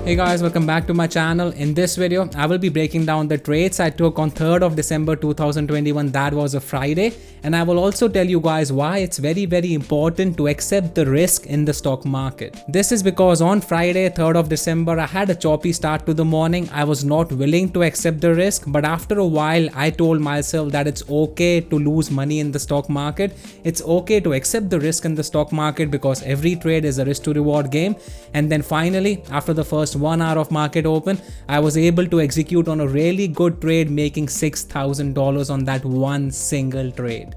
Hey guys, welcome back to my channel. In this video, I will be breaking down the trades I took on 3rd of December 2021. That was a Friday. And I will also tell you guys why it's very important to accept the risk in the stock market. This is because on Friday, 3rd of December, I had a choppy start to the morning. I was not willing to accept the risk, but after a while, I told myself that it's okay to lose money in the stock market. It's okay to accept the risk in the stock market because every trade is a risk to reward game. And then finally, after the first 1 hour of market open, I was able to execute on a really good trade, making $6,000 on that one single trade.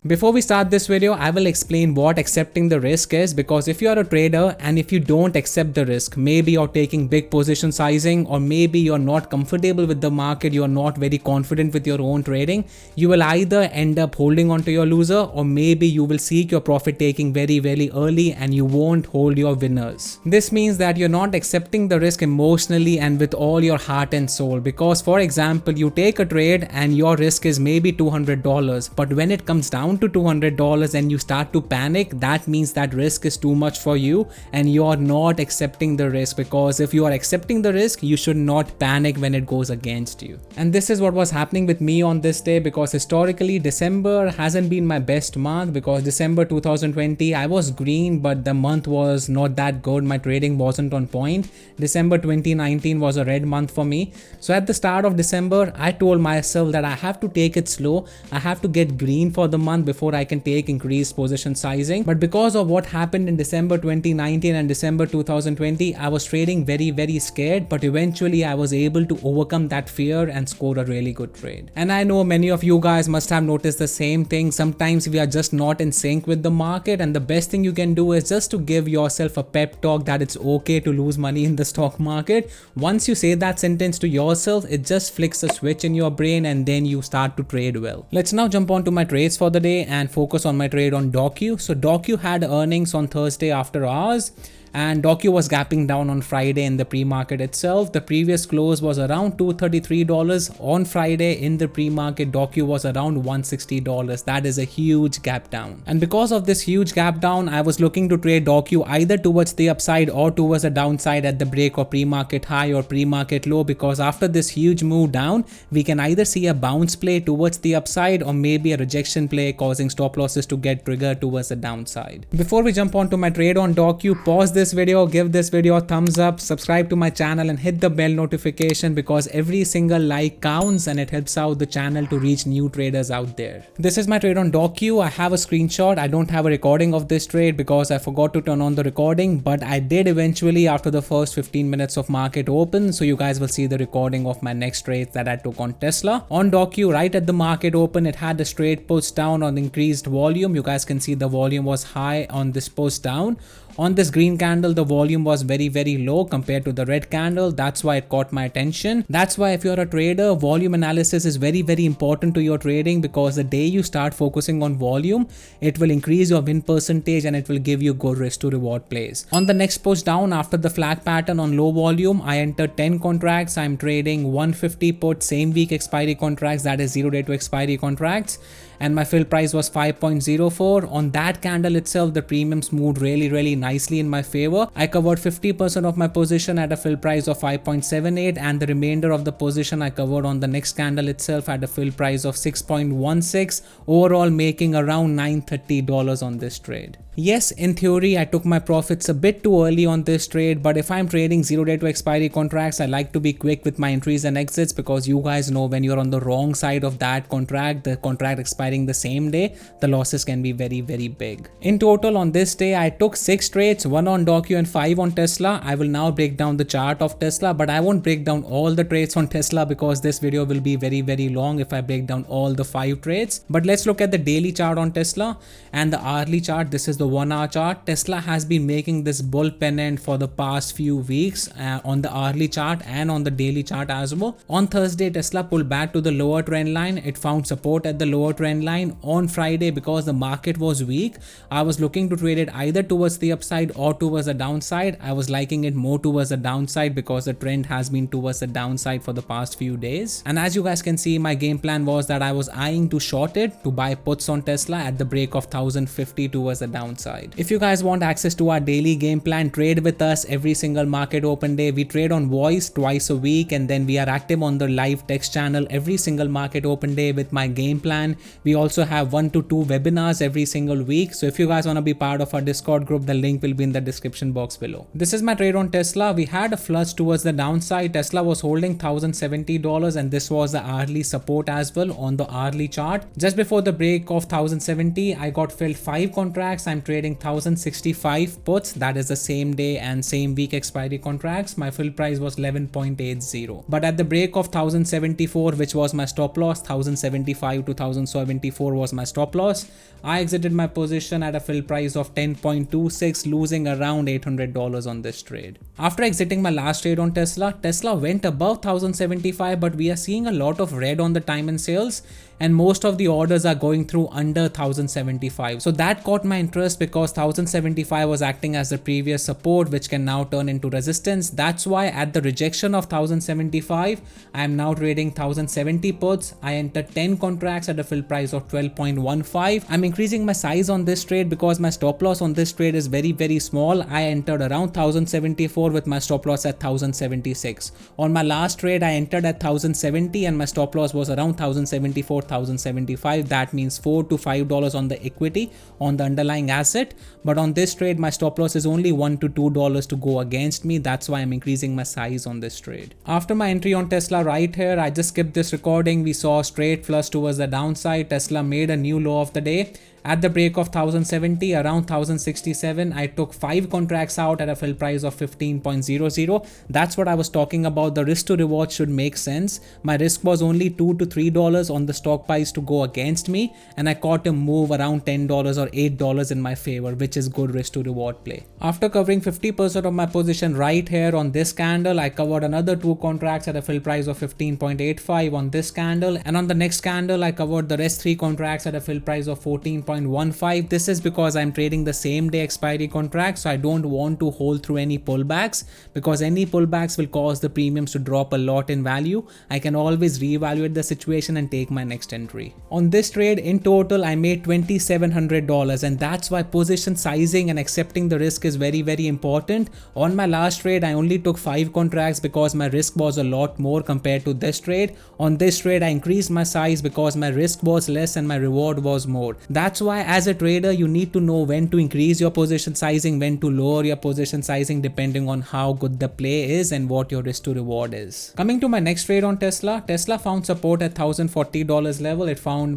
Before we start this video, I will explain what accepting the risk is, because if you are a trader and if you don't accept the risk, maybe you're taking big position sizing, or maybe you're not comfortable with the market, you're not very confident with your own trading, you will either end up holding on to your loser, or maybe you will seek your profit taking very early and you won't hold your winners. This means that you're not accepting the risk emotionally and with all your heart and soul, because for example, you take a trade and your risk is maybe $200, but when it comes down to $200 and you start to panic, that means that risk is too much for you and you're not accepting the risk, because if you are accepting the risk, you should not panic when it goes against you. And this is what was happening with me on this day, because historically December hasn't been my best month, because December 2020 I was green, but the month was not that good. My trading wasn't on point. December 2019 was a red month for me. So at the start of December, I told myself that I have to take it slow. I have to get green for the month before I can take increased position sizing. But because of what happened in December 2019 and December 2020, I was trading very scared, but eventually I was able to overcome that fear and score a really good trade. And I know many of you guys must have noticed the same thing. Sometimes we are just not in sync with the market, and the best thing you can do is just to give yourself a pep talk that it's okay to lose money in the stock market. Once you say that sentence to yourself, it just flicks a switch in your brain and then you start to trade well. Let's now jump on to my trades for the day and focus on my trade on Docu. So Docu had earnings on Thursday after hours, and Docu was gapping down on Friday in the pre-market itself. The previous close was around $233 on Friday. In the pre-market, Docu was around $160. That is a huge gap down. And because of this huge gap down, I was looking to trade Docu either towards the upside or towards the downside at the break of pre-market high or pre-market low, because after this huge move down, we can either see a bounce play towards the upside or maybe a rejection play causing stop losses to get triggered towards the downside. Before we jump on to my trade on Docu, pause this video, give this video a thumbs up, subscribe to my channel and hit the bell notification, because every single like counts and it helps out the channel to reach new traders out there. This is my trade on Docu. I have a screenshot. I don't have a recording of this trade because I forgot to turn on the recording, but I did eventually after the first 15 minutes of market open. So you guys will see the recording of my next trade that I took on Tesla. On Docu, right at the market open, it had a straight push down on increased volume. You guys can see the volume was high on this push down. On this green candle, the volume was very low compared to the red candle. That's why it caught my attention. That's why if you're a trader, volume analysis is very important to your trading, because the day you start focusing on volume, it will increase your win percentage and it will give you good risk to reward plays. On the next push down after the flag pattern on low volume, I entered 10 contracts. I'm trading 150 put same week expiry contracts, that is 0 day to expiry contracts. And my fill price was 5.04. On that candle itself, the premiums moved really nicely in my favor. I covered 50% of my position at a fill price of 5.78, and the remainder of the position I covered on the next candle itself at a fill price of 6.16, overall making around $930 on this trade. Yes, in theory, I took my profits a bit too early on this trade, but if I'm trading 0 day to expiry contracts, I like to be quick with my entries and exits, because you guys know when you're on the wrong side of that contract, the contract expiring the same day, the losses can be very big. In total on this day, I took 6 trades, 1 on Docu and 5 on Tesla. I will now break down the chart of Tesla, but I won't break down all the trades on Tesla because this video will be very long if I break down all the 5 trades. But let's look at the daily chart on Tesla and the hourly chart. This is the 1 hour chart. Tesla has been making this bull pennant for the past few weeks on the hourly chart and on the daily chart as well. On Thursday, Tesla pulled back to the lower trend line. It found support at the lower trend line. On Friday, because the market was weak, I was looking to trade it either towards the upside or towards the downside. I was liking it more towards the downside because the trend has been towards the downside for the past few days. And as you guys can see, my game plan was that I was eyeing to short it to buy puts on Tesla at the break of 1050 towards the downside. downside. If you guys want access to our daily game plan, trade with us every single market open day. We trade on voice twice a week, and then we are active on the live text channel every single market open day with my game plan. We also have 1 to 2 webinars every single week. So if you guys want to be part of our Discord group, the link will be in the description box below. This is my trade on Tesla. We had a flush towards the downside. Tesla was holding $1,070, and this was the hourly support as well on the hourly chart. Just before the break of 1070, I got filled 5 contracts. I'm trading 1065 puts. That is the same day and same week expiry contracts. My fill price was 11.80. But at the break of 1074, which was my stop loss, 1075 to 1074 was my stop loss, I exited my position at a fill price of 10.26, losing around $800 on this trade. After exiting my last trade on Tesla, Tesla went above 1075, but we are seeing a lot of red on the time and sales, and most of the orders are going through under 1075. So that caught my interest because 1075 was acting as the previous support, which can now turn into resistance. That's why at the rejection of 1075, I am now trading 1070 puts. I entered 10 contracts at a fill price of 12.15. I'm increasing my size on this trade because my stop loss on this trade is very small. I entered around 1074 with my stop loss at 1076. On my last trade, I entered at 1070 and my stop loss was around 1074, 1075. That means $4 to $5 on the equity on the underlying asset. But on this trade, my stop loss is only $1 to $2 to go against me. That's why I'm increasing my size on this trade. After my entry on Tesla right here, I just skipped this recording. We saw a straight flush towards the downside. Tesla made a new low of the day. At the break of 1070, around 1067, I took 5 contracts out at a fill price of 15.00. That's what I was talking about. The risk to reward should make sense. My risk was only $2 to $3 on the stock price to go against me, and I caught a move around $10 or $8 in my favor, which is good risk to reward play. After covering 50% of my position right here on this candle, I covered another 2 contracts at a fill price of 15.85 on this candle, and on the next candle, I covered the rest 3 contracts at a fill price of 14.15. This is because I'm trading the same day expiry contract, so I don't want to hold through any pullbacks, because any pullbacks will cause the premiums to drop a lot in value. I can always reevaluate the situation and take my next entry. On this trade, in total, I made $2,700, and that's why position sizing and accepting the risk is very important. On my last trade, I only took 5 contracts because my risk was a lot more compared to this trade. On this trade, I increased my size because my risk was less and my reward was more. That's why as a trader, you need to know when to increase your position sizing, when to lower your position sizing, depending on how good the play is and what your risk to reward is. Coming to my next trade on Tesla, Tesla found support at $1,040 level.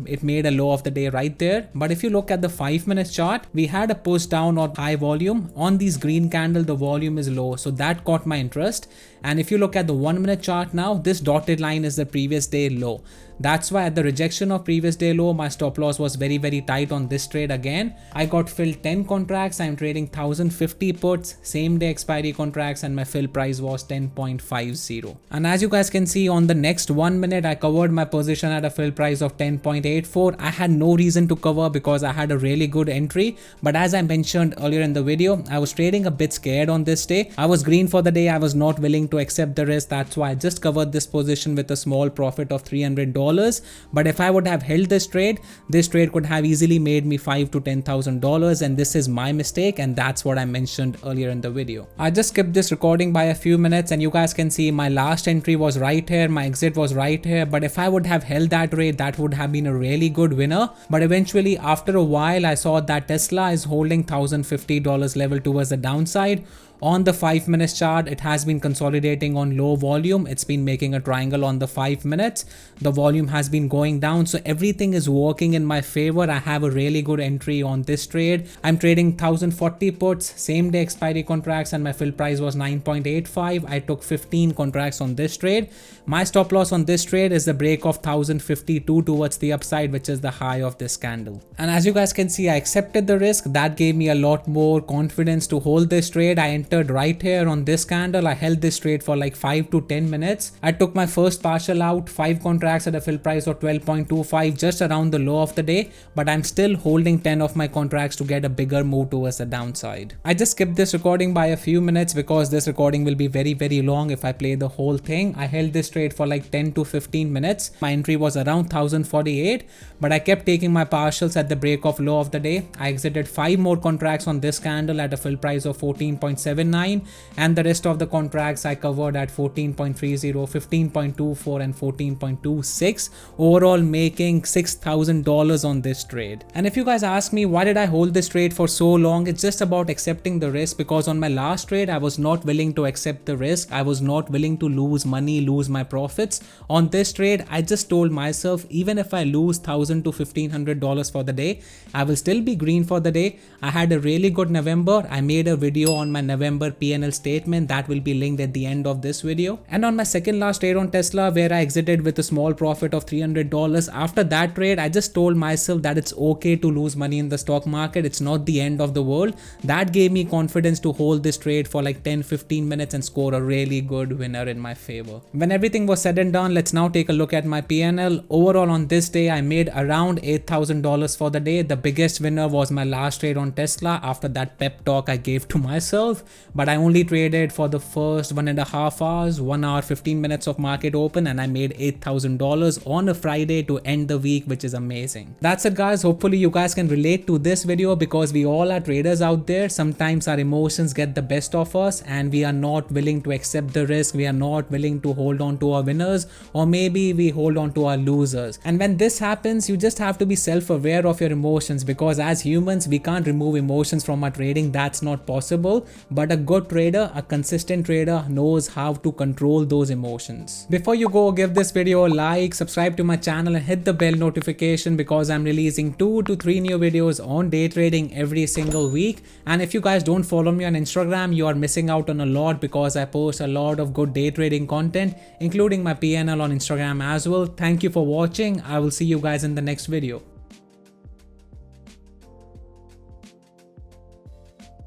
It made a low of the day right there. But if you look at the 5-minute chart, we had a push down or high volume. On these green candle, the volume is low, so that caught my interest. And if you look at the 1-minute chart now, this dotted line is the previous day low. That's why at the rejection of previous day low, my stop loss was very tight on this trade again. I got filled 10 contracts. I'm trading 1050 puts, same day expiry contracts, and my fill price was 10.50. And as you guys can see, on the next 1 minute, I covered my position at a fill price of 10.84. I had no reason to cover because I had a really good entry. But as I mentioned earlier in the video, I was trading a bit scared on this day. I was green for the day. I was not willing to accept the risk. That's why I just covered this position with a small profit of $300. But if I would have held this trade could have easily made me $5,000 to $10,000, and this is my mistake, and that's what I mentioned earlier in the video. I just skipped this recording by a few minutes, and you guys can see my last entry was right here, my exit was right here. But if I would have held that trade, that would have been a really good winner. But eventually, after a while, I saw that Tesla is holding $1,050 level towards the downside. On the 5-minute chart, it has been consolidating on low volume. It's been making a triangle on the 5 minutes. The volume has been going down, so everything is working in my favor. I have a really good entry on this trade. I'm trading 1040 puts, same day expiry contracts, and my fill price was 9.85. I took 15 contracts on this trade. My stop loss on this trade is the break of 1052 towards the upside, which is the high of this candle. And as you guys can see, I accepted the risk. That gave me a lot more confidence to hold this trade. I entered right here on this candle. I held this trade for like 5 to 10 minutes. I took my first partial out, 5 contracts at a fill price of 12.25, just around the low of the day, but I'm still holding 10 of my contracts to get a bigger move towards the downside. I just skipped this recording by a few minutes because this recording will be very long if I play the whole thing. I held this trade for like 10 to 15 minutes. My entry was around 1048, but I kept taking my partials at the break of low of the day. I exited 5 more contracts on this candle at a fill price of 14.79, and the rest of the contracts I covered at 14.30, 15.24 and 14.26, overall making $6,000 on this trade. And if you guys ask me why did I hold this trade for so long, it's just about accepting the risk, because on my last trade I was not willing to accept the risk. I was not willing to lose money, lose my profits. On this trade I just told myself, even if I lose $1,000 to $1,500 for the day, I will still be green for the day. I had a really good November. I made a video on my November PNL statement that will be linked at the end of this video. And on my second last trade on Tesla, where I exited with a small profit of $300, after that trade I just told myself that it's okay to lose money in the stock market. It's not the end of the world. That gave me confidence to hold this trade for like 10-15 minutes and score a really good winner in my favor. When everything was said and done, let's now take a look at my PNL. Overall on this day I made around $8,000 for the day. The biggest winner was my last trade on Tesla after that pep talk I gave to myself, but I only traded for the first 1.5 hours, 1 hour 15 minutes of market open, and I made $8,000 on a Friday to end the week, which is amazing. That's it guys. Hopefully you guys can relate to this video, because we all are traders out there. Sometimes our emotions get the best of us and we are not willing to accept the risk. We are not willing to hold on to our winners, or maybe we hold on to our losers. And when this happens, you just have to be self-aware of your emotions, because as humans we can't remove emotions from our trading. That's not possible. But a good trader, a consistent trader, knows how to control those emotions. Before you go, give this video a like, subscribe to my channel and hit the bell notification, because I'm releasing 2 to 3 new videos on day trading every single week. And if you guys don't follow me on Instagram, you are missing out on a lot, because I post a lot of good day trading content, including my PNL on Instagram as well. Thank you for watching. I will see you guys in the next video.